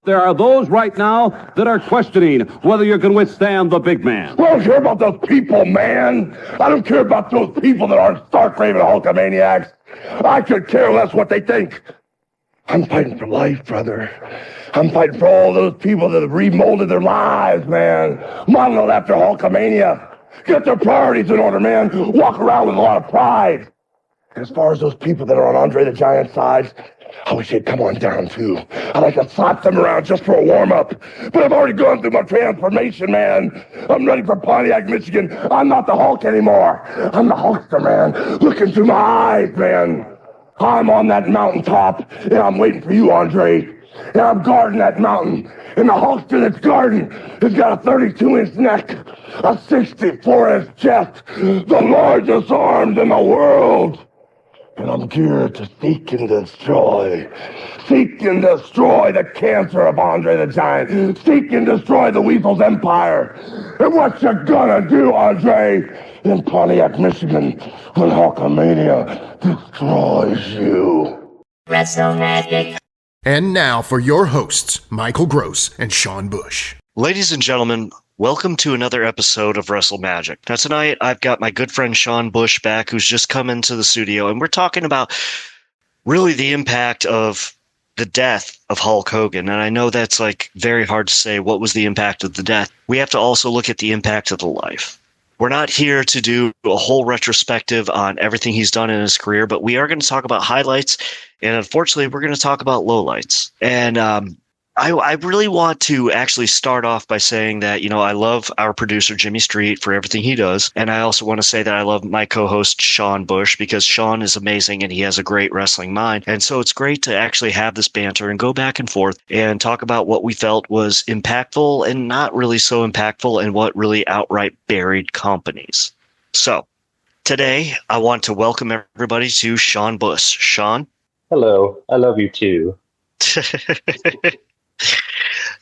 There are those right now that are questioning whether you can withstand the big man. I don't care about those people, man. I don't care about those people that aren't stark-raving Hulkamaniacs. I could care less what they think. I'm fighting for life, brother. I'm fighting for all those people that have remolded their lives, man. Modeled after Hulkamania. Get their priorities in order, man. Walk around with a lot of pride. As far as those people that are on Andre the Giant's side, I wish they'd come on down, too. I'd like to slap them around just for a warm-up. But I've already gone through my transformation, man. I'm ready for Pontiac, Michigan. I'm not the Hulk anymore. I'm the Hulkster, man. Looking through my eyes, man. I'm on that mountaintop, and I'm waiting for you, Andre. And I'm guarding that mountain. And the Hulkster that's guarding has got a 32-inch neck, a 64-inch chest, the largest arms in the world. And I'm geared to seek and destroy. Seek and destroy the cancer of Andre the Giant. Seek and destroy the Weasel's empire. And what you gonna do, Andre, in Pontiac, Michigan, when Hulkamania destroys you? Wrestle Magic. And now for your hosts, Michael Gross and Sean Bush. Ladies and gentlemen, welcome to another episode of Wrestle Magic. Now tonight, I've got my good friend Sean Bush back, who's just come into the studio, and we're talking about really the impact of the death of Hulk Hogan. And I know that's like very hard to say what was the impact of the death. We have to also look at the impact of the life. We're not here to do a whole retrospective on everything he's done in his career, but we are going to talk about highlights, and unfortunately, we're going to talk about lowlights. And I really want to actually start off by saying that, you know, I love our producer, Jimmy Street, for everything he does. And I also want to say that I love my co-host, Sean Bush, because Sean is amazing and he has a great wrestling mind. And so it's great to actually have this banter and go back and forth and talk about what we felt was impactful and not really so impactful and what really outright buried companies. So today, I want to welcome everybody to Sean Bush. Sean? Hello. I love you too.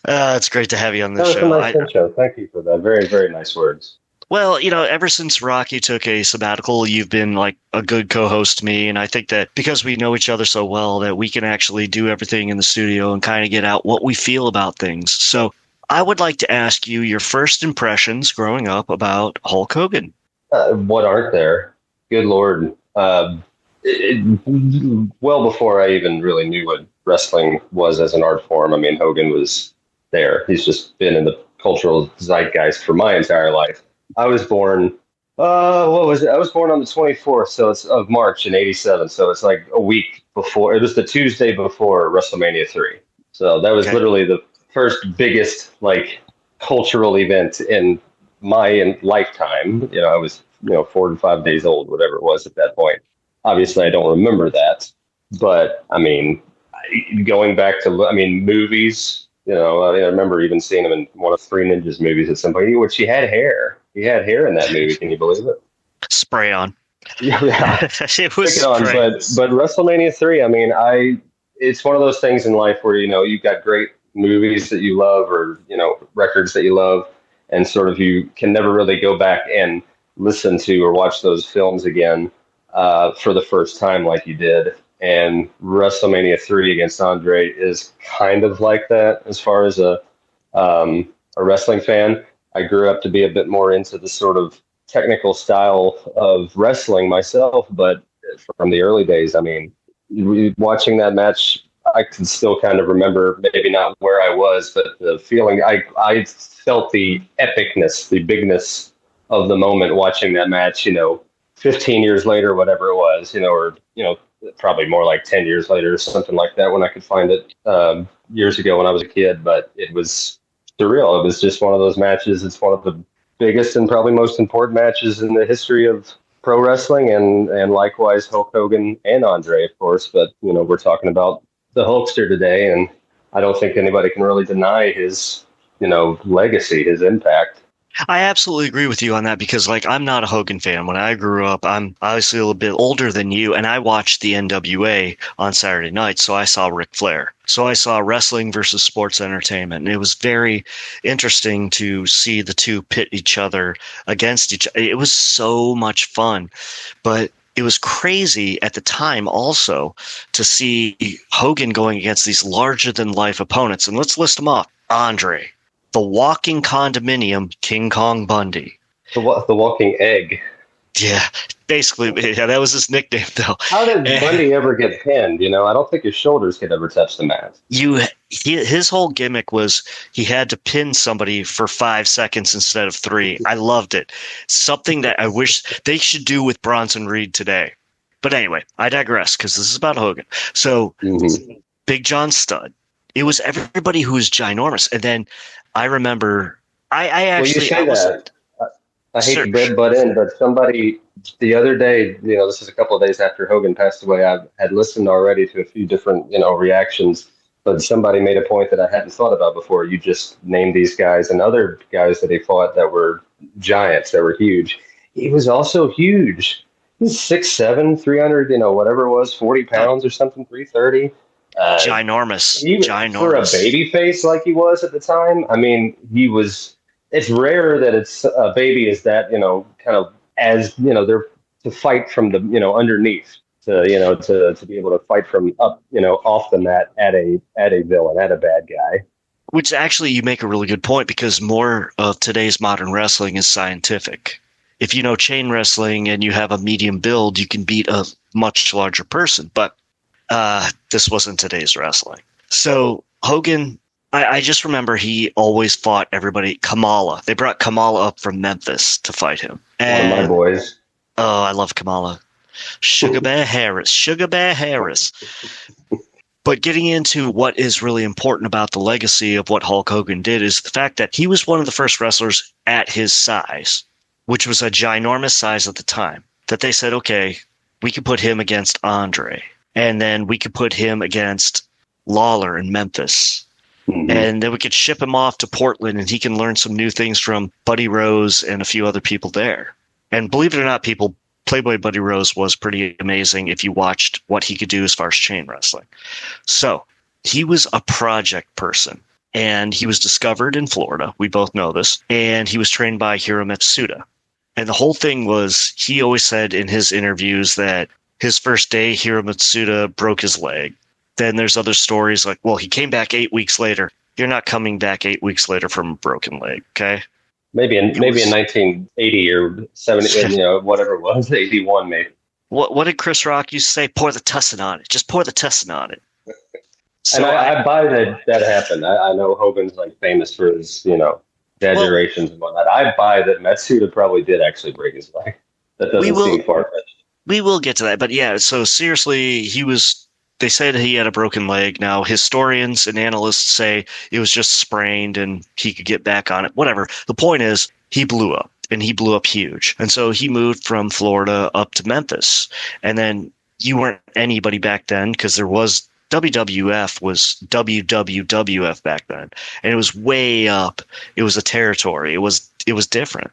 It's great to have you on the show. That was a nice intro. Thank you for that. Very, very nice words. Well, you know, ever since Rocky took a sabbatical, you've been like a good co-host to me. And I think that because we know each other so well that we can actually do everything in the studio and kind of get out what we feel about things. So I would like to ask you your first impressions growing up about Hulk Hogan. What aren't there? Good Lord. Well before I even really knew what wrestling was as an art form, I mean, Hogan was there. He's just been in the cultural zeitgeist for my entire life. I was born, I was born on the 24th of March in 87. So it's like a week before. It was the Tuesday before WrestleMania 3. So that was literally the first biggest like cultural event in my lifetime. You know, I was 4 to 5 days old, whatever it was at that point. Obviously, I don't remember that, but I mean, going back to movies. I remember even seeing him in one of Three Ninjas movies at some point, which he had hair. He had hair in that movie. Can you believe it? Spray on. Yeah. It was spray. But WrestleMania 3, I mean, it's one of those things in life where, you've got great movies that you love or, records that you love. And sort of you can never really go back and listen to or watch those films again for the first time like you did. And WrestleMania 3 against Andre is kind of like that as far as a wrestling fan. I grew up to be a bit more into the sort of technical style of wrestling myself, but from the early days, I mean, watching that match, I can still kind of remember, maybe not where I was, but the feeling, I felt the epicness, the bigness of the moment watching that match, 15 years later, whatever it was, or probably more like 10 years later or something like that when I could find it years ago when I was a kid. But it was surreal. It was just one of those matches. It's one of the biggest and probably most important matches in the history of pro wrestling, and likewise Hulk Hogan and Andre, of course. But, we're talking about the Hulkster today, and I don't think anybody can really deny his, legacy, his impact. I absolutely agree with you on that because, I'm not a Hogan fan. When I grew up, I'm obviously a little bit older than you, and I watched the NWA on Saturday night, so I saw Ric Flair. So I saw wrestling versus sports entertainment, and it was very interesting to see the two pit each other against each other. It was so much fun. But it was crazy at the time also to see Hogan going against these larger-than-life opponents. And let's list them off. Andre, the walking condominium, King Kong Bundy. The walking egg. Yeah, basically, yeah, that was his nickname, though. How did Bundy ever get pinned? You know, I don't think his shoulders could ever touch the mat. His whole gimmick was he had to pin somebody for 5 seconds instead of 3. I loved it. Something that I wish they should do with Bronson Reed today. But anyway, I digress because this is about Hogan. So, Big John Studd. It was everybody who was ginormous. And then I remember, I actually... Well, you say that. I hate to bed butt in, but somebody the other day, you know, this is a couple of days after Hogan passed away, I had listened already to a few different, you know, reactions, but somebody made a point that I hadn't thought about before. You just named these guys and other guys that he fought that were giants, that were huge. He was also huge. He was 6'7", 300, you know, whatever it was, 40 pounds or something, 330. Ginormous. Ginormous. For a baby face like he was at the time, I mean, he was... It's rare that it's a baby is that, you know, kind of as, you know, they're to fight from the, you know, underneath to, you know, to be able to fight from up, you know, off the mat at a villain, at a bad guy. Which actually you make a really good point because more of today's modern wrestling is scientific. If you know chain wrestling and you have a medium build, you can beat a much larger person. But this wasn't today's wrestling. So Hogan... I just remember he always fought everybody. Kamala. They brought Kamala up from Memphis to fight him. And, one of my boys. Oh, I love Kamala. Sugar Bear Harris. Sugar Bear Harris. But getting into what is really important about the legacy of what Hulk Hogan did is the fact that he was one of the first wrestlers at his size, which was a ginormous size at the time, that they said, okay, we could put him against Andre, and then we could put him against Lawler in Memphis. And then we could ship him off to Portland and he can learn some new things from Buddy Rose and a few other people there. And believe it or not, people, Playboy Buddy Rose was pretty amazing if you watched what he could do as far as chain wrestling. So he was a project person and he was discovered in Florida. We both know this. And he was trained by Hiro Matsuda. And the whole thing was, he always said in his interviews that his first day, Hiro Matsuda broke his leg. Then there's other stories like, well, he came back 8 weeks later. You're not coming back 8 weeks later from a broken leg, okay? Maybe in 1980 or 70, you know, whatever it was, 81 maybe. What did Chris Rock used to say? Pour the tussin on it. Just pour the tussin on it. So and I buy that happened. I know Hogan's like famous for his, you know, exaggerations and whatnot. I buy that Matsuda probably did actually break his leg. That doesn't seem far-fetched. We will get to that, but yeah. So seriously, they said he had a broken leg. Now, historians and analysts say it was just sprained and he could get back on it. Whatever. The point is, he blew up, and he blew up huge. And so he moved from Florida up to Memphis. And then you weren't anybody back then because there was WWF was WWWF back then. And it was way up. It was a territory. It was different.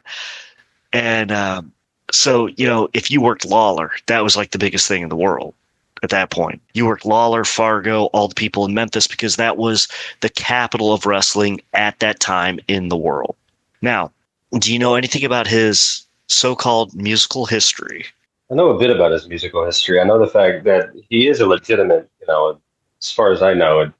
And so, you know, if you worked Lawler, that was like the biggest thing in the world. At that point, you worked Lawler, Fargo, all the people in Memphis because that was the capital of wrestling at that time in the world. Now, do you know anything about his so-called musical history? I know a bit about his musical history. I know the fact that he is a legitimate, you know, as far as I know, and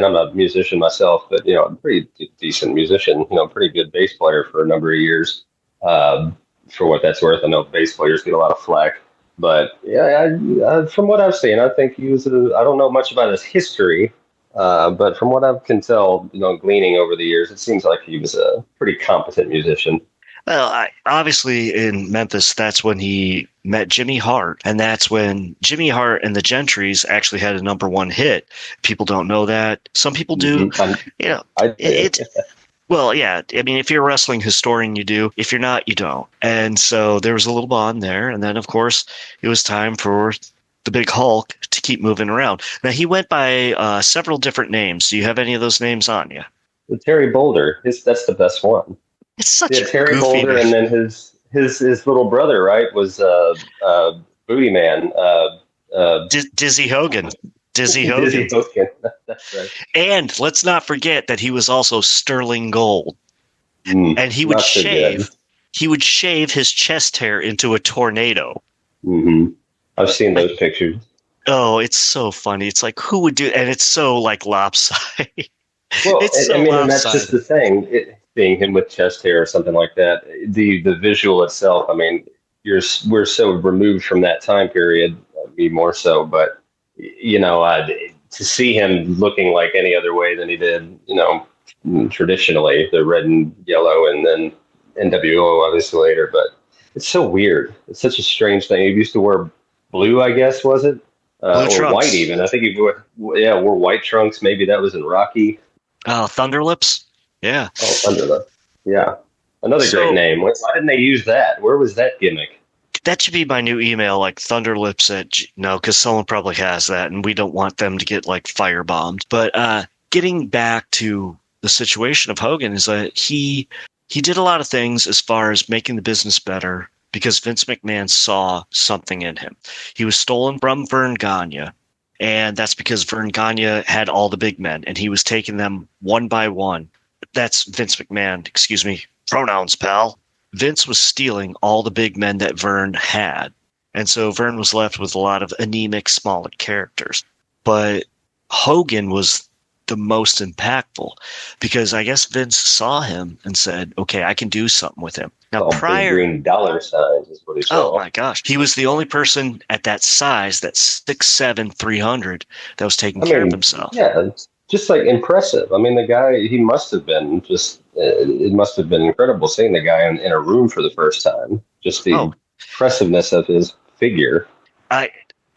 I'm not a musician myself, but, you know, a pretty decent musician, you know, pretty good bass player for a number of years. For what that's worth, I know bass players get a lot of flack. But yeah, I, from what I've seen, I think he was. I don't know much about his history, but from what I can tell, you know, gleaning over the years, it seems like he was a pretty competent musician. Well, obviously in Memphis, that's when he met Jimmy Hart, and that's when Jimmy Hart and the Gentrys actually had a #1 hit. People don't know that. Some people do. You know, well, yeah. I mean, if you're a wrestling historian, you do. If you're not, you don't. And so there was a little bond there. And then, of course, it was time for the big Hulk to keep moving around. Now, he went by several different names. Do you have any of those names on you? Terry Boulder. That's the best one. It's such a Terry Boulder, name. And then his little brother, right, was Booty Man. Dizzy Hogan. Dizzy Hogan. That's right. And let's not forget that he was also Sterling Gold. And he would shave his chest hair into a tornado. Mm-hmm. I've seen those pictures. Oh, it's so funny. It's like, who would do, and it's so like lopsided. Well, It's I so mean, and that's just the lopsided. thing. Seeing him with chest hair or something like that, the visual itself. I mean, we're so removed from that time period, me more so. But to see him looking like any other way than he did, traditionally, the red and yellow, and then NWO obviously later. But it's so weird. It's such a strange thing. He used to wear blue, I guess, was it? Blue Or white trunks. even. I think he wore white trunks. Maybe that was in Rocky. Oh, Thunderlips. Yeah. Oh, Thunderlips. Yeah. Another great So name. Why didn't they use that? Where was that gimmick? that should be my new email, like Thunderlips no, because someone probably has that, and we don't want them to get like firebombed. But getting back to the situation of Hogan is that he did a lot of things as far as making the business better because Vince McMahon saw something in him. He was stolen from Vern Gagne, and that's because Vern Gagne had all the big men, and he was taking them one by one. That's Vince McMahon, excuse me, pronouns, pal. Vince was stealing all the big men that Vern had. And so Vern was left with a lot of anemic, smaller characters. But Hogan was the most impactful because I guess Vince saw him and said, okay, I can do something with him. Now, Oh, big green dollar signs is what he oh saw. my gosh, he was the only person at that size, that 6'7", 300, that was taking care of himself. Yeah, it's just like impressive. I mean, the guy, he must have been just, it must have been incredible seeing the guy in a room for the first time. Just the impressiveness of his figure. I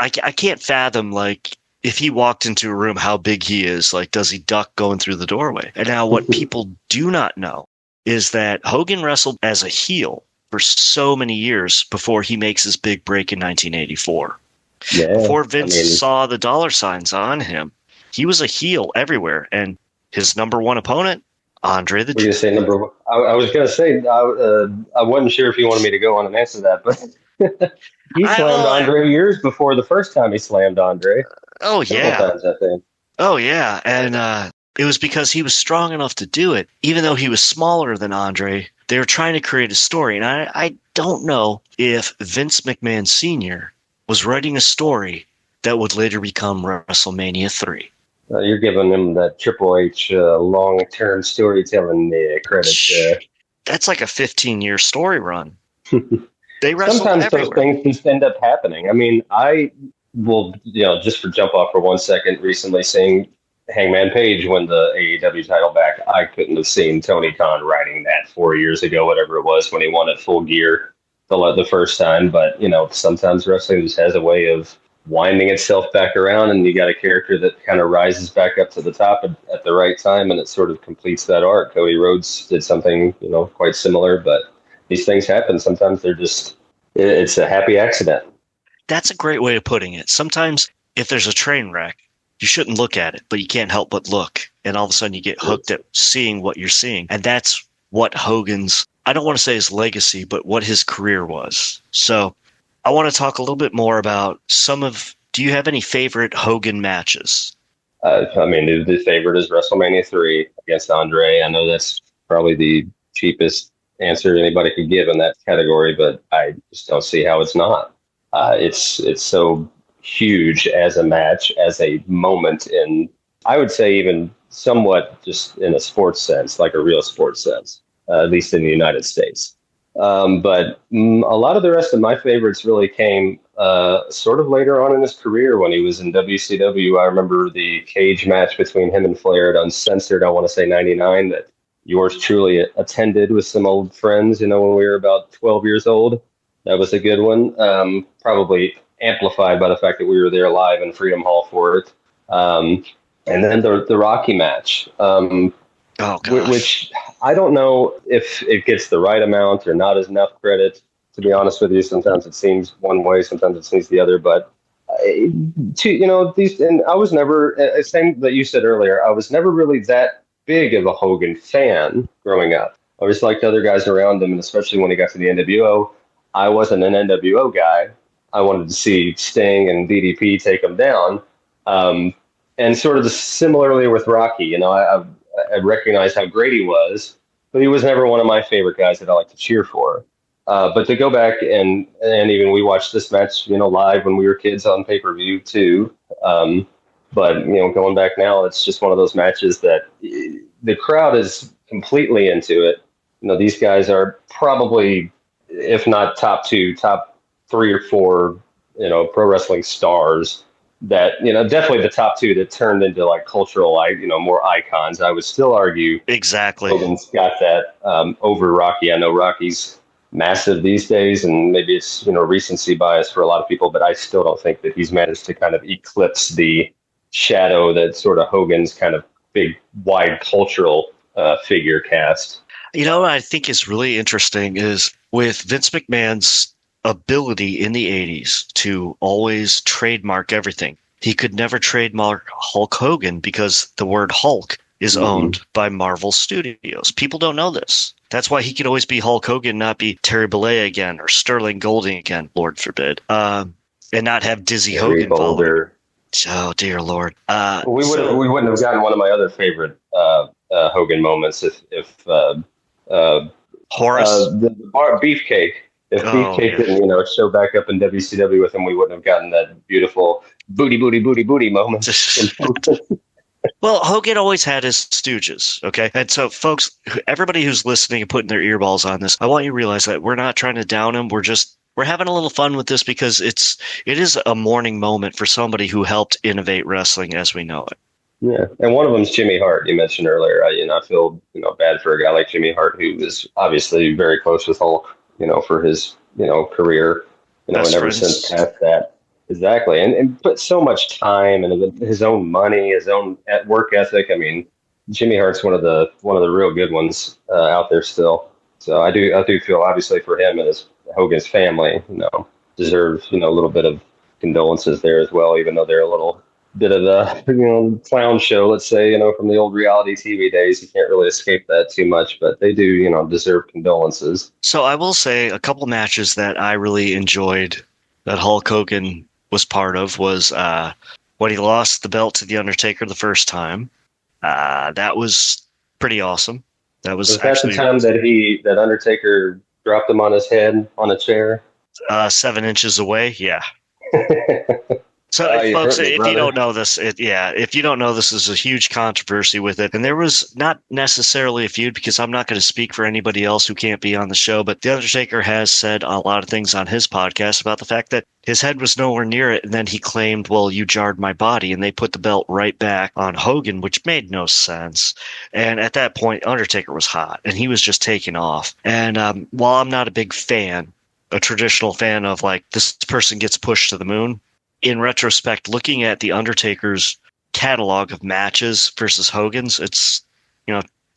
can't fathom, like, if he walked into a room, how big he is. Like, does he duck going through the doorway? And now what people do not know is that Hogan wrestled as a heel for so many years before he makes his big break in 1984. Yeah, Before Vince saw the dollar signs on him, he was a heel everywhere. And his number one opponent, Andre the Giant. You say number one? I was going to say, I wasn't sure if you wanted me to go on and answer that, but he slammed Andre years before the first time he slammed Andre. Oh, yeah. Times, I think. Oh, yeah. And it was because he was strong enough to do it. Even though he was smaller than Andre, they were trying to create a story. And I don't know if Vince McMahon Sr. was writing a story that would later become WrestleMania 3. You're giving him that Triple H long-term storytelling credit. That's like a 15-year story run. They wrestled Sometimes everywhere. those things just end up happening. I mean, I will, just for jump off for 1 second, recently seeing Hangman Page win the AEW title back, I couldn't have seen Tony Khan writing that 4 years ago, whatever it was, when he won at Full Gear the first time. But, sometimes wrestling just has a way of winding itself back around, and you got a character that kind of rises back up to the top at the right time, and it sort of completes that arc. Cody Rhodes did something, quite similar, but these things happen. Sometimes it's a happy accident. That's a great way of putting it. Sometimes if there's a train wreck, you shouldn't look at it, but you can't help but look. And all of a sudden you get hooked at seeing what you're seeing. And that's what Hogan's, I don't want to say his legacy, but what his career was. So I want to talk a little bit more about do you have any favorite Hogan matches? The favorite is WrestleMania 3 against Andre. I know that's probably the cheapest answer anybody could give in that category, but I just don't see how it's not. It's so huge as a match, as a moment in, I would say, even somewhat just in a sports sense, like a real sports sense, at least in the United States. But a lot of the rest of my favorites really came sort of later on in his career when he was in WCW. I remember the cage match between him and Flair at Uncensored, I want to say 99, that yours truly attended with some old friends, when we were about 12 years old. That was a good one. Probably amplified by the fact that we were there live in Freedom Hall for it. And then the Rocky match, which I don't know if it gets the right amount or not as enough credit. To be honest with you, sometimes it seems one way, sometimes it seems the other. But and I was never, same that you said earlier, I was never really that big of a Hogan fan growing up. I always liked other guys around him, and especially when he got to the NWO, I wasn't an NWO guy. I wanted to see Sting and DDP take him down. And sort of similarly with Rocky, I recognized how great he was, but he was never one of my favorite guys that I like to cheer for. But to go back and even we watched this match, live when we were kids on pay-per-view too. But going back now, it's just one of those matches that the crowd is completely into it. These guys are probably, if not top 3 or 4, pro wrestling stars that, definitely the top 2 that turned into like cultural, more icons. I would still argue Exactly. Hogan's got that over Rocky. I know Rocky's massive these days, and maybe it's, recency bias for a lot of people, but I still don't think that he's managed to kind of eclipse the shadow that sort of Hogan's kind of big, wide cultural figure cast. What I think is really interesting is with Vince McMahon's ability in the 80s to always trademark everything. He could never trademark Hulk Hogan because the word Hulk is owned by Marvel Studios. People don't know this. That's why he could always be Hulk Hogan, not be Terry Bollea again or Sterling Golding again, Lord forbid, and not have Dizzy Hogan follow. Oh dear Lord! We wouldn't have gotten one of my other favorite Hogan moments if Horace the Beefcake. If Beefcake didn't show back up in WCW with him, we wouldn't have gotten that beautiful booty moment. Well, Hogan always had his stooges, okay? And so, folks, everybody who's listening and putting their earballs on this, I want you to realize that we're not trying to down him. We're having a little fun with this because it is a mourning moment for somebody who helped innovate wrestling as we know it. Yeah, and one of them is Jimmy Hart. You mentioned earlier. I feel bad for a guy like Jimmy Hart who is obviously very close with Hulk. For his career. And ever since past that. Exactly, and put so much time and his own money, his own work ethic. I mean, Jimmy Hart's one of the real good ones out there still. So I do feel obviously for him and Hogan's family, deserve a little bit of condolences there as well, even though they're a little bit of a clown show, let's say, from the old reality TV days. You can't really escape that too much, but they do deserve condolences. So I will say a couple matches that I really enjoyed that Hulk Hogan was part of was when he lost the belt to The Undertaker the first time. That was pretty awesome. That was actually the time that Undertaker dropped him on his head on a chair. 7 inches away. Yeah. So, folks, if you don't know this, there's a huge controversy with it. And there was not necessarily a feud because I'm not going to speak for anybody else who can't be on the show. But The Undertaker has said a lot of things on his podcast about the fact that his head was nowhere near it. And then he claimed, well, you jarred my body. And they put the belt right back on Hogan, which made no sense. And at that point, Undertaker was hot and he was just taking off. And while I'm not a big fan, a traditional fan of like this person gets pushed to the moon, in retrospect, looking at the Undertaker's catalog of matches versus Hogan's, it's,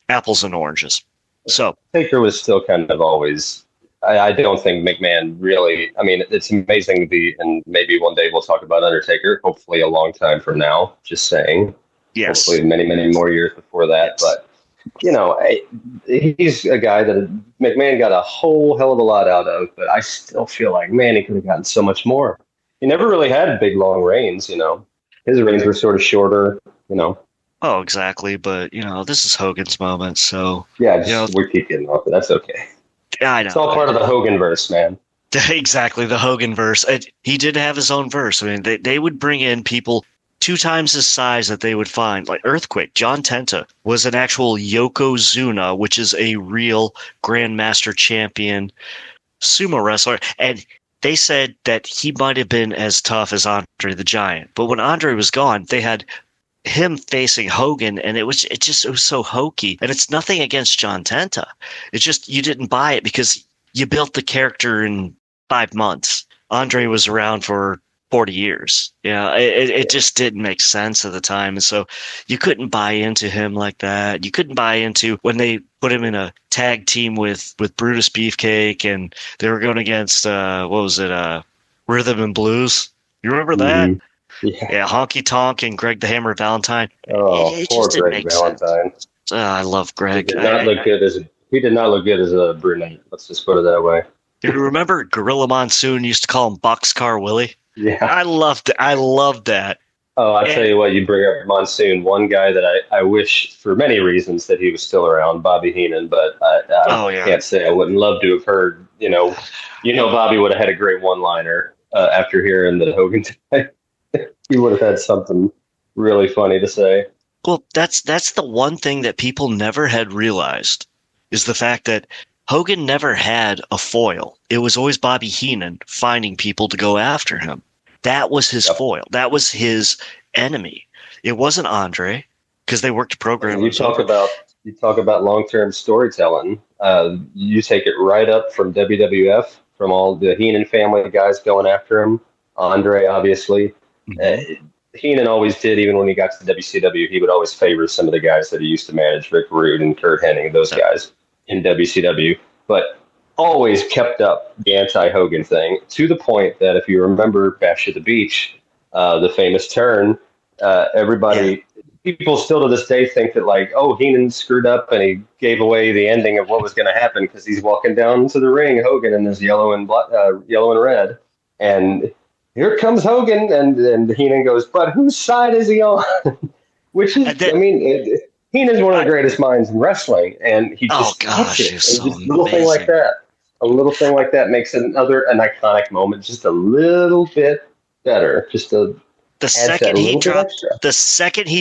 apples and oranges. So Taker was still kind of always, I don't think McMahon really, it's amazing and maybe one day we'll talk about Undertaker, hopefully a long time from now, just saying. Yes. Hopefully many, many more years before that. Yes. But, he's a guy that McMahon got a whole hell of a lot out of, but I still feel like, man, he could have gotten so much more. He never really had big, long reigns, His reigns were sort of shorter, Oh, exactly. But, this is Hogan's moment, so... Yeah, we keep getting off, but that's okay. I know. It's all part of the Hogan verse, man. Exactly, the Hogan verse. He did have his own verse. They would bring in people 2 times his size that they would find. Like Earthquake, John Tenta was an actual Yokozuna, which is a real Grandmaster champion sumo wrestler. And they said that he might have been as tough as Andre the Giant. But when Andre was gone, they had him facing Hogan, and it was so hokey. And it's nothing against John Tenta. It's just you didn't buy it because you built the character in 5 months. Andre was around for 40 years. It just didn't make sense at the time. And so you couldn't buy into him like that. You couldn't buy into when they put him in a tag team with Brutus Beefcake and they were going against, Rhythm and Blues. You remember that? Mm-hmm. Yeah, Honky Tonk and Greg the Hammer Valentine. Oh, it poor just didn't Greg make Valentine. sense. I love Greg. He did not look good as a brunette. Let's just put it that way. Do you remember Gorilla Monsoon used to call him Boxcar Willie? Yeah, I loved that. Oh, I And- tell you what, you bring up Monsoon. One guy that I wish, for many reasons, that he was still around, Bobby Heenan. But Oh, I yeah. can't say I wouldn't love to have heard. Bobby would have had a great one-liner after hearing that Hogan. He would have had something really funny to say. Well, that's the one thing that people never had realized is the fact that Hogan never had a foil. It was always Bobby Heenan finding people to go after him. That was his foil. That was his enemy. It wasn't Andre because they worked a program. You talk about long-term storytelling. You take it right up from WWF, from all the Heenan family guys going after him. Andre, obviously. Mm-hmm. Heenan always did, even when he got to WCW, he would always favor some of the guys that he used to manage, Rick Rude and Kurt Hennig, those guys in WCW. But always kept up the anti-Hogan thing to the point that if you remember Bash at the Beach, the famous turn, people still to this day think that Heenan screwed up and he gave away the ending of what was going to happen because he's walking down to the ring, Hogan in his yellow and red, and here comes Hogan, and Heenan goes, but whose side is he on? Which is, Heenan's one of the greatest minds in wrestling, and he just he's so just a little thing like that. A little thing like that makes an iconic moment just a little bit better. The second he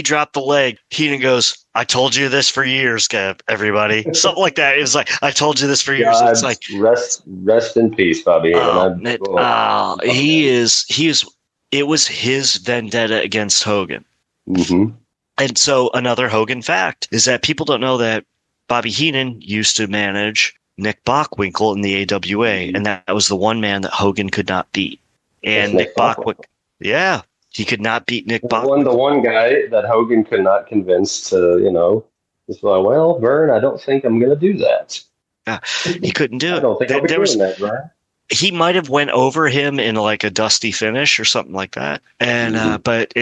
dropped the leg, Heenan goes, "I told you this for years, everybody." Something like that. It was like, "I told you this for years." It's like rest in peace, Bobby. It was his vendetta against Hogan. Mm-hmm. And so another Hogan fact is that people don't know that Bobby Heenan used to manage Nick Bockwinkel in the AWA, and that was the one man that Hogan could not beat. And Nick Bockwinkel, he could not beat Nick Bockwinkel. The one guy that Hogan could not convince to, just like, well, Vern, I don't think I'm going to do that. He couldn't do it. I don't think I'll be doing that, Vern. He might have went over him in like a dusty finish or something like that, and but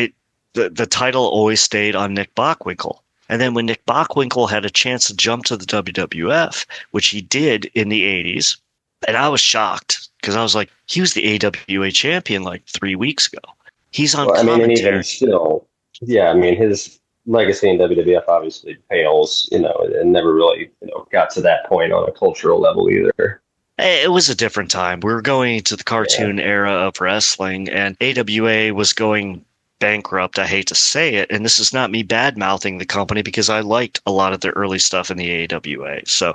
the title always stayed on Nick Bockwinkel. And then when Nick Bockwinkel had a chance to jump to the WWF, which he did in the 80s, and I was shocked because I was like, he was the AWA champion like 3 weeks ago. He's on commentary. And even still, his legacy in WWF obviously pales, and never really, got to that point on a cultural level either. It was a different time. We were going into the cartoon era of wrestling, and AWA was going bankrupt. I hate to say it, and this is not me bad mouthing the company because I liked a lot of the early stuff in the AWA. So,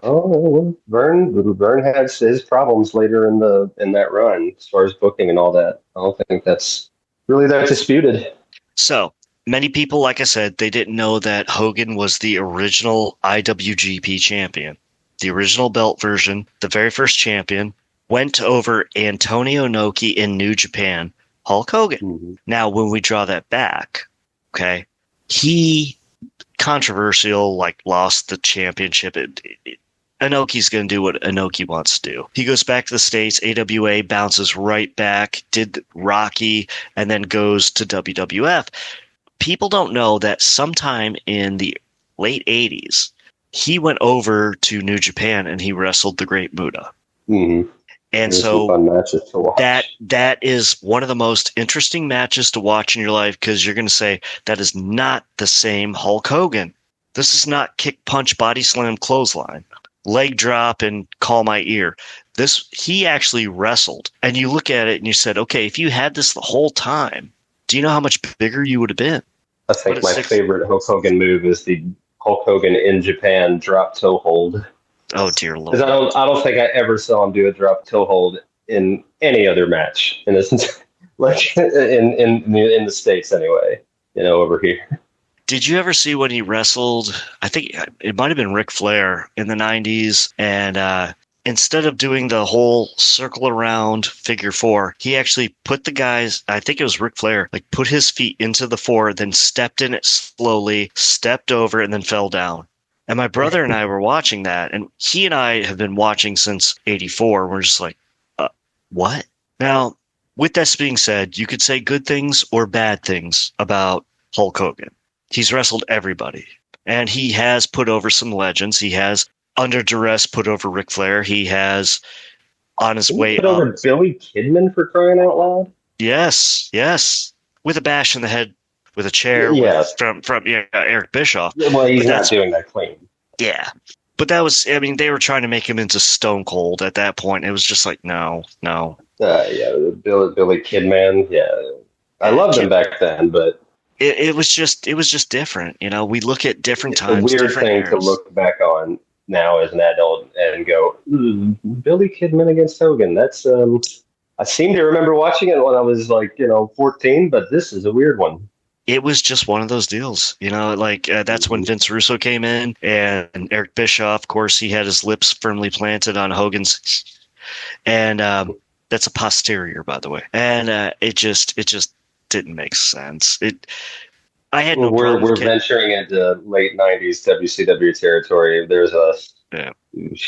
Vern had his problems later in that run as far as booking and all that. I don't think that's really that disputed. So many people, like I said, they didn't know that Hogan was the original IWGP champion, the original belt version, the very first champion. Went over Antonio Inoki in New Japan. Hulk Hogan. Mm-hmm. Now, when we draw that back, okay, he controversial, lost the championship. Inoki's going to do what Inoki wants to do. He goes back to the States. AWA bounces right back, did Rocky, and then goes to WWF. People don't know that sometime in the late 80s, he went over to New Japan and he wrestled the Great Muta. Mm-hmm. And so that is one of the most interesting matches to watch in your life because you're going to say that is not the same Hulk Hogan. This is not kick, punch, body slam, clothesline, leg drop, and call my ear. He actually wrestled. And you look at it and you said, okay, if you had this the whole time, do you know how much bigger you would have been? I think my favorite Hulk Hogan move is the Hulk Hogan in Japan drop toe hold. Oh dear Lord! Because I don't think I ever saw him do a drop toe hold in any other match in this, like in the States anyway. Over here. Did you ever see when he wrestled? I think it might have been Ric Flair in the 90s, and instead of doing the whole circle around figure four, he actually put the guys. I think it was Ric Flair, put his feet into the four, then stepped in it slowly, stepped over, and then fell down. And my brother and I were watching that, and he and I have been watching since '84. We're just like, what? Now, with that being said, you could say good things or bad things about Hulk Hogan. He's wrestled everybody, and he has put over some legends. He has, under duress, put over Ric Flair. He has, on his way put over Billy Kidman, for crying out loud. Yes, with a bash in the head with a chair from Eric Bischoff. Well, he's not doing that clean. Yeah. But that was, I mean, they were trying to make him into Stone Cold at that point. It was just like, no. Billy Kidman. Yeah. I loved him back then, but it was just different. You know, we look at different times. It's a weird thing eras. to look back on now as an adult and go, Billy Kidman against Hogan. That's, I seem to remember watching it when I was 14, but this is a weird one. It was just one of those deals, you know, that's when Vince Russo came in, and Eric Bischoff, of course, he had his lips firmly planted on Hogan's, and that's a posterior, by the way. And it just didn't make sense. I had no problem. We're venturing into late 90s WCW territory. There's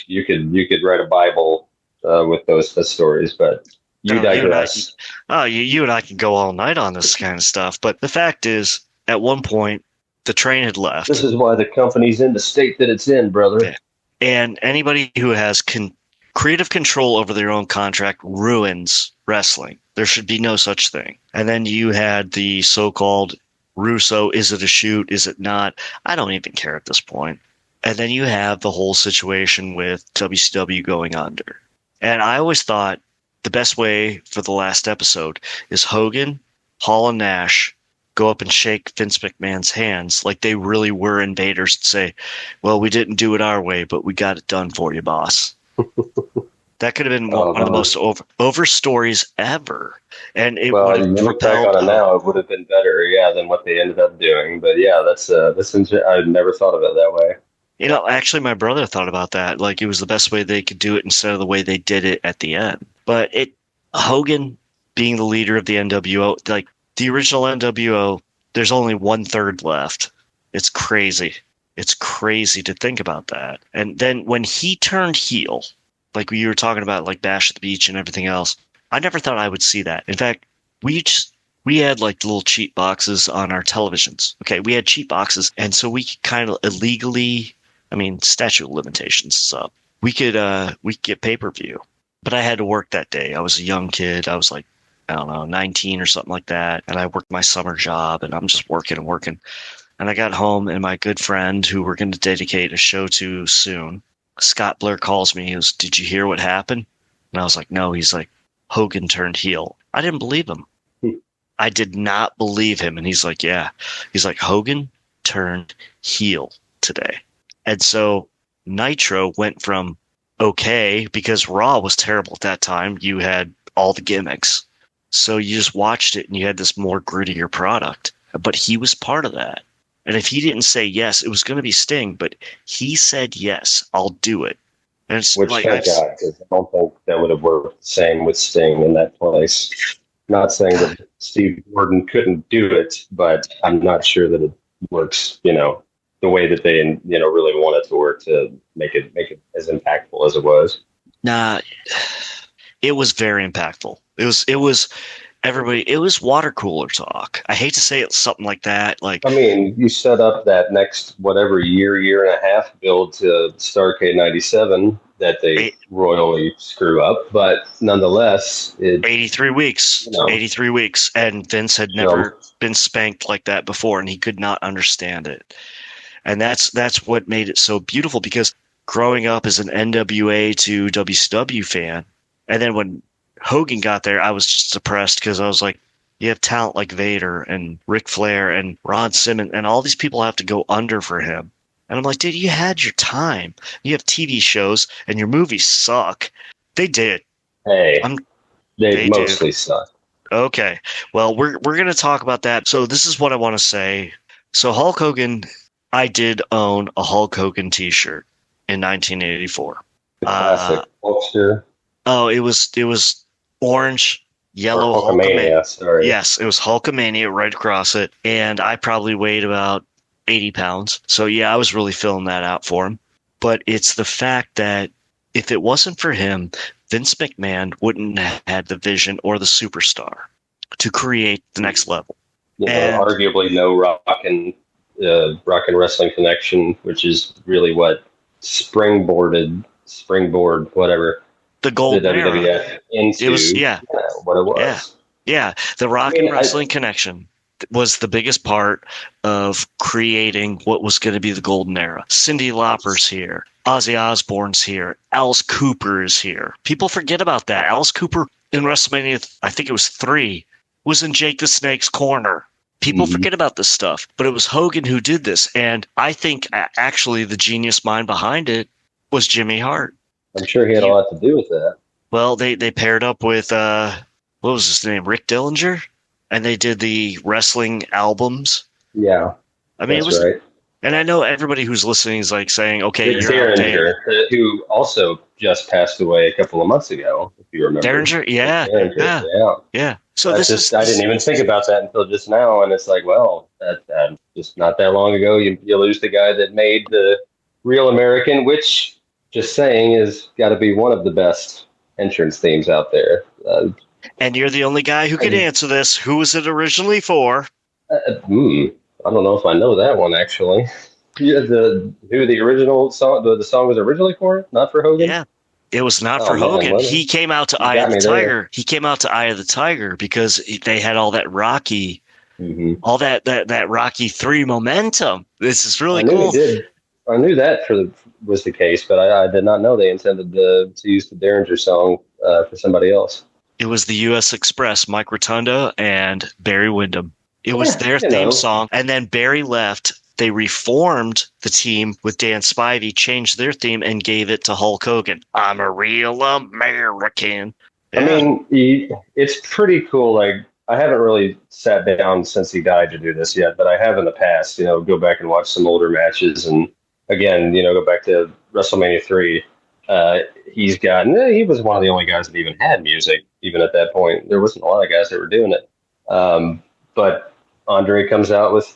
you could write a Bible with those stories, but you digress. You and I can go all night on this kind of stuff, but the fact is, at one point, the train had left. This is why the company's in the state that it's in, brother. Yeah. And anybody who has creative control over their own contract ruins wrestling. There should be no such thing. And then you had the so-called Russo, is it a shoot, is it not? I don't even care at this point. And then you have the whole situation with WCW going under. And I always thought the best way for the last episode is Hogan, Hall, and Nash go up and shake Vince McMahon's hands like they really were invaders and say, well, we didn't do it our way, but we got it done for you, boss. That could have been one of the most over stories ever. And it would have look back on it now, it would have been better, than what they ended up doing. But that's I'd never thought of it that way. You know, actually, my brother thought about that. Like, it was the best way they could do it instead of the way they did it at the end. But Hogan being the leader of the NWO, like the original NWO, there's only 1/3 left. It's crazy. It's crazy to think about that. And then when he turned heel, like you were talking about, like Bash at the Beach and everything else, I never thought I would see that. In fact, we had like little cheat boxes on our televisions. Okay, we had cheat boxes, and so we could kind of illegally, statute of limitations is up. We could get pay-per-view. But I had to work that day. I was a young kid. I was like, I don't know, 19 or something like that. And I worked my summer job, and I'm just working and working. And I got home, and my good friend, who we're going to dedicate a show to soon, Scott Blair, calls me. He goes, did you hear what happened? And I was like, no. He's like, Hogan turned heel. I didn't believe him. I did not believe him. And he's like, yeah. He's like, Hogan turned heel today. And so Nitro went from okay, because Raw was terrible at that time. You had all the gimmicks. So you just watched it, and you had this more grittier product. But he was part of that. And if he didn't say yes, it was going to be Sting. But he said, yes, I'll do it. And it's which, thank God, because I don't think that would have worked the same with Sting in that place. Not saying that Steve Gordon couldn't do it, but I'm not sure that it works, the way that they, really want it to work to make it as impactful as it was. Nah, it was very impactful. It was everybody. It was water cooler talk. I hate to say it, something like that. Like, you set up that next year and a half build to Starrcade '97 that they royally screw up, but nonetheless, 83 weeks, 83 weeks, and Vince had never been spanked like that before, and he could not understand it. And that's what made it so beautiful, because growing up as an NWA to WCW fan, and then when Hogan got there, I was just depressed, because I was like, you have talent like Vader and Ric Flair and Ron Simmons, and all these people have to go under for him. And I'm like, dude, you had your time. You have TV shows, and your movies suck. They did. Hey, they mostly suck. Okay. Well, we're going to talk about that. So this is what I want to say. So Hulk Hogan, I did own a Hulk Hogan t-shirt in 1984. The classic Hulkster. Oh, it was orange, yellow Hulkamania. Sorry. Yes, it was Hulkamania right across it, and I probably weighed about 80 pounds. So yeah, I was really filling that out for him. But it's the fact that if it wasn't for him, Vince McMahon wouldn't have had the vision or the superstar to create the next level. Arguably no rock and wrestling connection, which is really what springboard, whatever. The golden the WWF era. Into it was, what it was. Yeah, the rock and wrestling connection. was the biggest part of creating what was going to be the golden era. Cyndi Lauper's here. Ozzy Osbourne's here. Alice Cooper is here. People forget about that. Alice Cooper in WrestleMania, I think it was 3, was in Jake the Snake's corner. People forget about this stuff, but it was Hogan who did this. And I think actually the genius mind behind it was Jimmy Hart. I'm sure he had a lot to do with that. Well, they paired up with, what was his name? Rick Dillinger? And they did the wrestling albums. Yeah. I mean, it was right. And I know everybody who's listening is like saying, okay, It's you're Derringer, who also just passed away a couple of months ago, if you remember. Derringer? Yeah. Yeah. So I didn't even think about that until just now, and it's like, well, that just not that long ago, you lose the guy that made the Real American, which, just saying, is got to be one of the best entrance themes out there. And you're the only guy who can answer this. Who was it originally for? I don't know if I know that one, actually. Yeah, the original song, the song was originally for? Not for Hogan? Yeah. It was not for Hogan. He came out to Eye of the Tiger. He came out to Eye of the Tiger because they had all that Rocky, all that Rocky 3 momentum. This is really cool. I knew that was the case, but I did not know they intended to use the Derringer song for somebody else. It was the U.S. Express, Mike Rotundo and Barry Windham. It was their theme song. And then Barry left. They reformed the team with Dan Spivey, changed their theme, and gave it to Hulk Hogan. I'm a real American. Yeah. I mean, it's pretty cool. Like, I haven't really sat down since he died to do this yet, but I have in the past, go back and watch some older matches. And again, go back to WrestleMania 3. He was one of the only guys that even had music, even at that point. There wasn't a lot of guys that were doing it. But Andre comes out with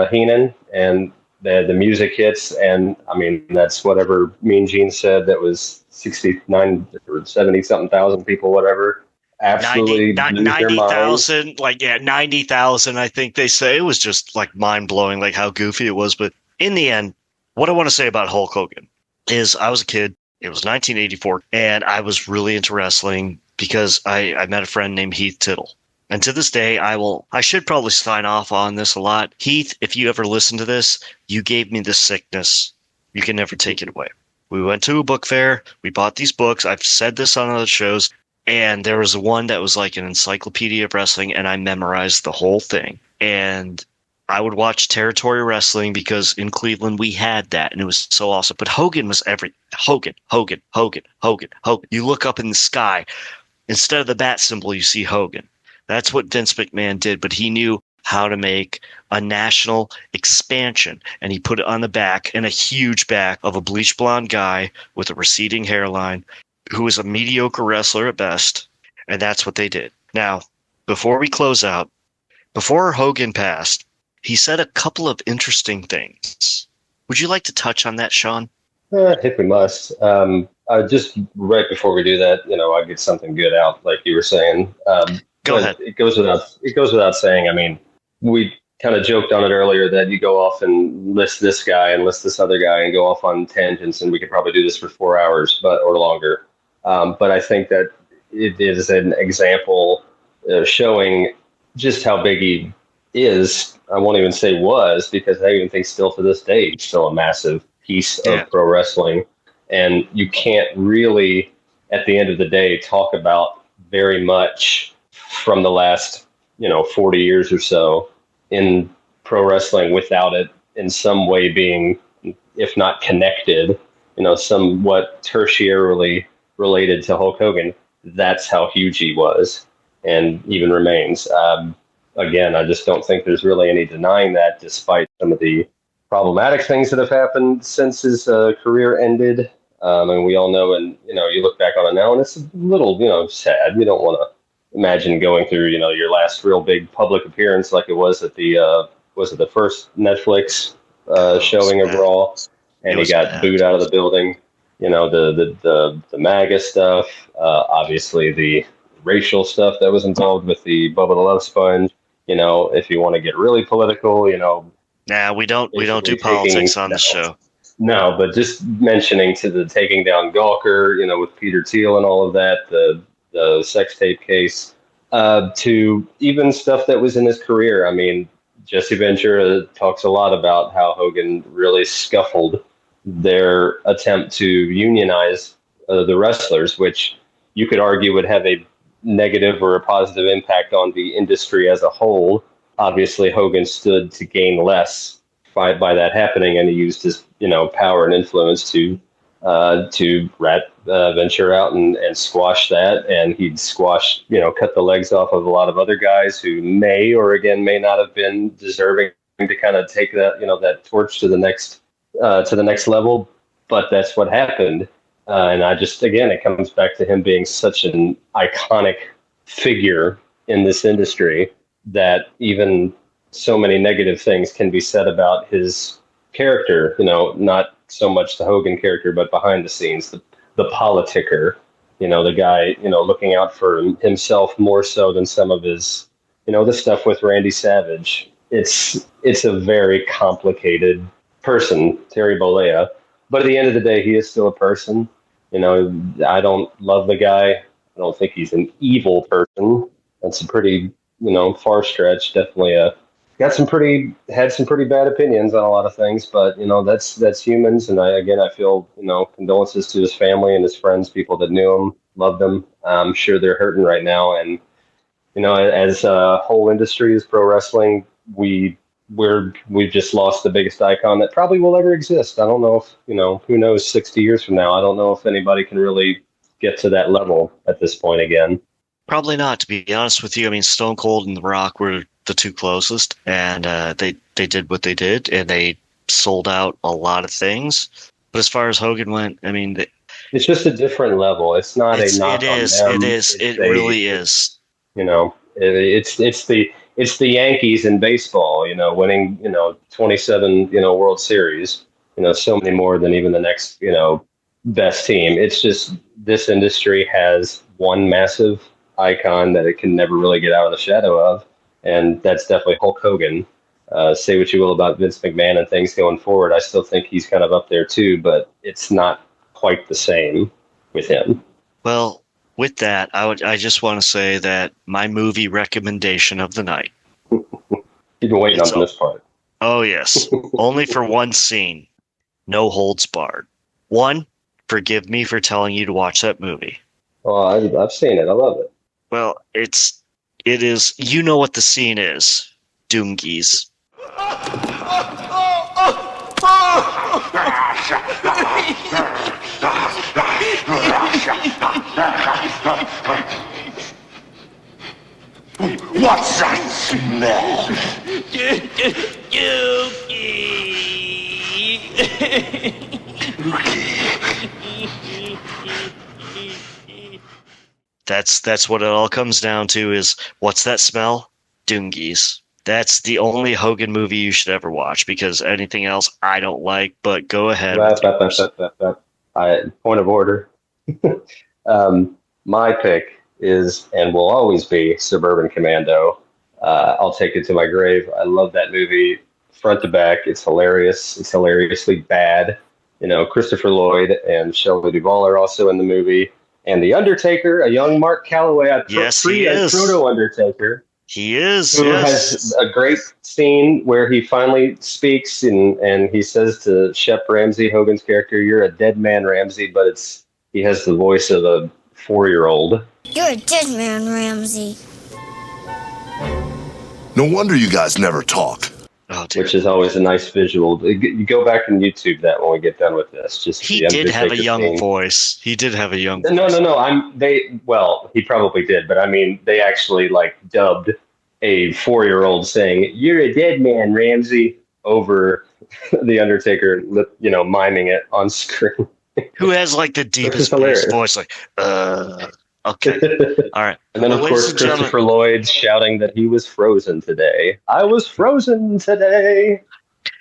Heenan, and the music hits, and I mean, that's whatever Mean Gene said, that was 69 or 70 something thousand people, whatever. Absolutely 90,000, 90,000, I think they say. It was just like mind blowing, like how goofy it was. But in the end, what I want to say about Hulk Hogan is I was a kid. It was 1984, and I was really into wrestling because I met a friend named Heath Tittle. And to this day, I should probably sign off on this a lot. Heath, if you ever listen to this, you gave me the sickness. You can never take it away. We went to a book fair. We bought these books. I've said this on other shows. And there was one that was like an encyclopedia of wrestling, and I memorized the whole thing. And I would watch Territory Wrestling because in Cleveland we had that, and it was so awesome. But Hogan was Hogan. You look up in the sky. Instead of the bat symbol, you see Hogan. That's what Vince McMahon did, but he knew how to make a national expansion, and he put it on the back, and a huge back of a bleach blonde guy with a receding hairline who was a mediocre wrestler at best, and that's what they did. Now, before we close out, before Hogan passed, he said a couple of interesting things. Would you like to touch on that, Sean? I think we must. Just right before we do that, I get something good out, like you were saying. Go ahead. It goes without saying. I mean, we kind of joked on it earlier that you go off and list this guy and list this other guy and go off on tangents, and we could probably do this for 4 hours, or longer. But I think that it is an example showing just how big he is. I won't even say was, because I even think still to this day, he's still a massive piece of pro wrestling. And you can't really, at the end of the day, talk about very much from the last, 40 years or so in pro wrestling without it in some way being, if not connected, somewhat tertiarily related to Hulk Hogan. That's how huge he was and even remains. Again, I just don't think there's really any denying that, despite some of the problematic things that have happened since his career ended. And we all know, and, you look back on it now and it's a little, sad. You don't want to imagine going through, your last real big public appearance like it was at the first Netflix showing of Raw, and he got booed out of the building. The MAGA stuff, obviously the racial stuff that was involved with the Bubba the Love Sponge. If you want to get really political, Nah, we don't do politics on the show. No, but just mentioning to the taking down Gawker, with Peter Thiel and all of that, the sex tape case. to even stuff that was in his career. I mean, Jesse Ventura talks a lot about how Hogan really scuffled their attempt to unionize the wrestlers, which you could argue would have a negative or a positive impact on the industry as a whole. Obviously, Hogan stood to gain less by that happening, and he used his power and influence to rat Ventura out and squash that, and he'd cut the legs off of a lot of other guys who may may not have been deserving to kind of take that that torch to the next level, but that's what happened. And I just, again, it comes back to him being such an iconic figure in this industry that even so many negative things can be said about his character, not so much the Hogan character, but behind the scenes, the politicker, the guy, looking out for himself more so than some of his, the stuff with Randy Savage. It's a very complicated person, Terry Bollea. But at the end of the day, he is still a person. I don't love the guy. I don't think he's an evil person. That's a pretty, far stretch. Definitely had some pretty bad opinions on a lot of things. But that's humans. And I feel condolences to his family and his friends, people that knew him, loved him. I'm sure they're hurting right now. And as a whole industry, as pro wrestling, we've just lost the biggest icon that probably will ever exist. I don't know if, who knows, 60 years from now, I don't know if anybody can really get to that level at this point again. Probably not, to be honest with you. I mean, Stone Cold and The Rock were the two closest, and they did what they did, and they sold out a lot of things. But as far as Hogan went, I mean, it's just a different level. It's not a knock on them. It really is. It's the Yankees in baseball, winning, 27, World Series, so many more than even the next, best team. It's just this industry has one massive icon that it can never really get out of the shadow of. And that's definitely Hulk Hogan. Say what you will about Vince McMahon and things going forward. I still think he's kind of up there too, but it's not quite the same with him. Well, with that, I just want to say that my movie recommendation of the night. You've been waiting on this part. Oh, yes. Only for one scene. No holds barred. One, forgive me for telling you to watch that movie. Oh, I've seen it. I love it. Well, it is, you know what the scene is. Doongies. What's that smell? That's what it all comes down to is, what's that smell? Doongies. That's the only Hogan movie you should ever watch, because anything else I don't like, but go ahead. Point of order. My pick is and will always be Suburban Commando. I'll take it to my grave. I love that movie front to back. It's hilarious. It's hilariously bad. Christopher Lloyd and Shelley Duvall are also in the movie. And The Undertaker, a young Mark Calloway, he is. Proto-Undertaker. He is, who has a great scene where he finally speaks and he says to Shep Ramsey, Hogan's character, "You're a dead man, Ramsey," but he has the voice of a 4-year-old. You're a dead man, Ramsey. No wonder you guys never talk. Oh, dear. Which is always a nice visual. You go back and YouTube that when we get done with this. He did have a young voice. He did have a young voice. No. He probably did, but I mean, they actually dubbed a 4-year-old saying, "You're a dead man, Ramsey," over the Undertaker, miming it on screen. Who has the deepest bass voice? Okay. All right. And then, of course, Christopher Lloyd shouting that he was frozen today. I was frozen today.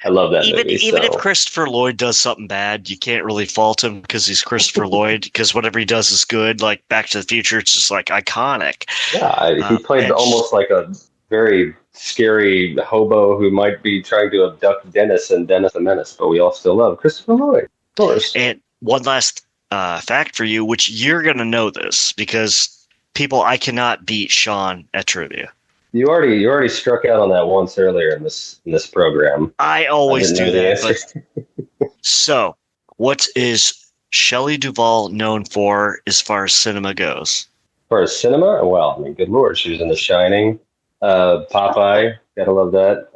I love that movie. Even if Christopher Lloyd does something bad, you can't really fault him because he's Christopher Lloyd, because whatever he does is good. Like Back to the Future, it's just iconic. Yeah, he played almost like a very scary hobo who might be trying to abduct Dennis and Dennis the Menace, but we all still love Christopher Lloyd, of course. And one last fact for you, which you're going to know this because people, I cannot beat Sean at trivia. You already struck out on that once earlier in this program. I always do that. But so, what is Shelley Duvall known for as far as cinema goes? As far as cinema, well, I mean, good lord, she was in The Shining, Popeye, gotta love that.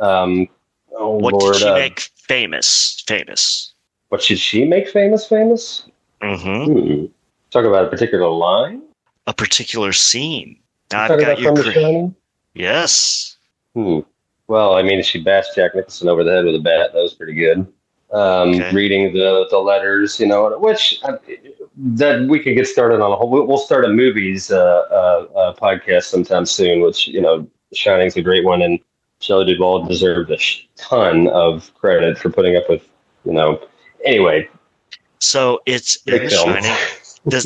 What did she make famous? What should she make famous? Mm-hmm. Talk about a particular line? A particular scene. Now I've got you. The Shining? Yes. Well, I mean, she bashed Jack Nicholson over the head with a bat. That was pretty good. Reading the letters, which that we could get started on a whole. We'll start a movies podcast sometime soon. Which Shining's a great one, and Shelley Duvall deserved a ton of credit for putting up with. Anyway. So it's in The Shining.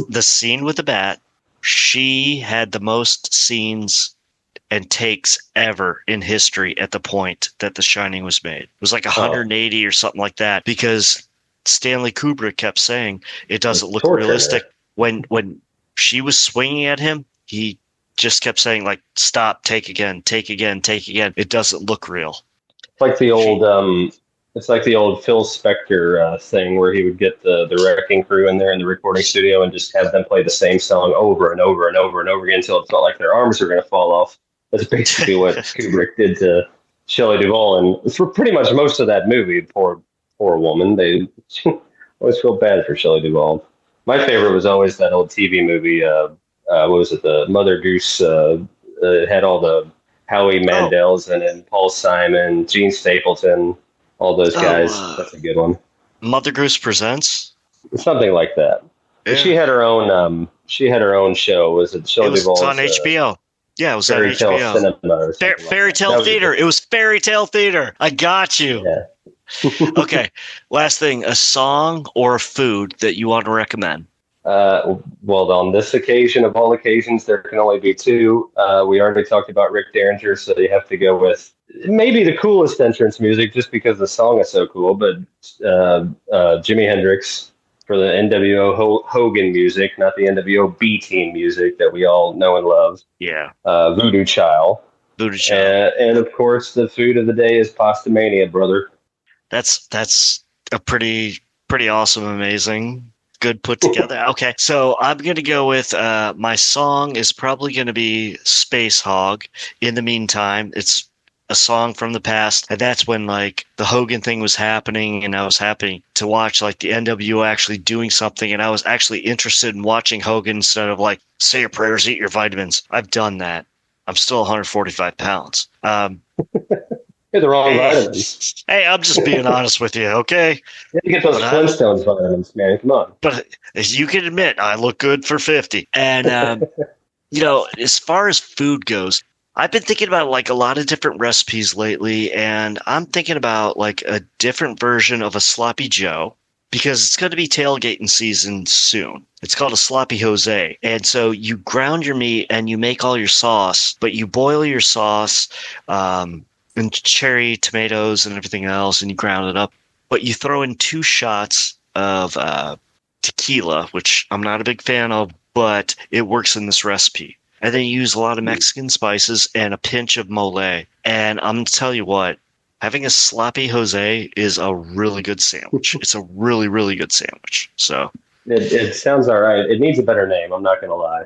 The scene with the bat. She had the most scenes and takes ever in history at the point that The Shining was made. It was like 180 or something like that, because Stanley Kubrick kept saying it doesn't look realistic. When she was swinging at him, he just kept saying, like, stop, take again. It doesn't look real. It's like the old Phil Spector thing where he would get the wrecking crew in there in the recording studio and just have them play the same song over and over and over and over again until it felt like their arms were going to fall off. That's basically what Kubrick did to Shelley Duvall, and for pretty much most of that movie, poor woman. They always feel bad for Shelley Duvall. My favorite was always that old TV movie. What was it? The Mother Goose. It had all the Howie Mandels and Paul Simon, Gene Stapleton, all those guys. That's a good one. Mother Goose Presents. Something like that. Yeah. She had her own. She had her own show. Was it Shelley Duvall? It's on HBO. Yeah, it was on HBO. Fairy Tale Theater. It was Fairy Tale Theater. I got you. Yeah. Okay. Last thing, a song or a food that you want to recommend? Well, on this occasion, of all occasions, there can only be two. We already talked about Rick Derringer, so you have to go with maybe the coolest entrance music just because the song is so cool, but Jimi Hendrix for the NWO Hogan music, not the NWO B-Team music that we all know and love. Yeah. Voodoo Child. And of course, the food of the day is Pasta Mania, brother. That's a pretty awesome, amazing, good put together. Okay, so I'm going to go with my song is probably going to be Space Hog. In the meantime, it's a song from the past, and that's when like the Hogan thing was happening, and I was happy to watch like the NWO actually doing something, and I was actually interested in watching Hogan instead of like say your prayers, eat your vitamins. I've done that. I'm still 145 pounds. You're the wrong vitamins. Hey, I'm just being honest with you, okay? You get those Flintstones vitamins, man. Come on. But as you can admit, I look good for 50. And, as far as food goes, I've been thinking about like a lot of different recipes lately, and I'm thinking about like a different version of a sloppy Joe because it's going to be tailgating season soon. It's called a sloppy Jose. And so you ground your meat and you make all your sauce, but you boil your sauce, and cherry tomatoes and everything else, and you ground it up. But you throw in 2 shots of tequila, which I'm not a big fan of, but it works in this recipe. And then you use a lot of Mexican spices and a pinch of mole. And I'm going to tell you what, having a sloppy Jose is a really good sandwich. It's a really, really good sandwich. So it sounds all right. It needs a better name. I'm not going to lie.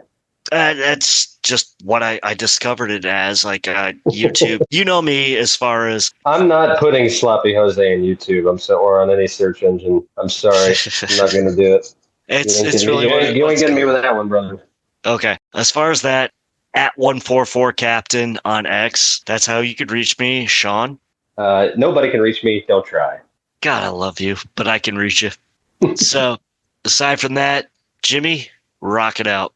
That's just what I discovered it as, like YouTube. You know me as far as I'm not putting sloppy Jose in YouTube. Or on any search engine. I'm sorry, I'm not going to do it. It's really you ain't getting me with that one, brother. Okay, as far as that, at 144 Captain on X, that's how you could reach me, Sean. Nobody can reach me. Don't try. God, I love you, but I can reach you. So, aside from that, Jimmy, rock it out.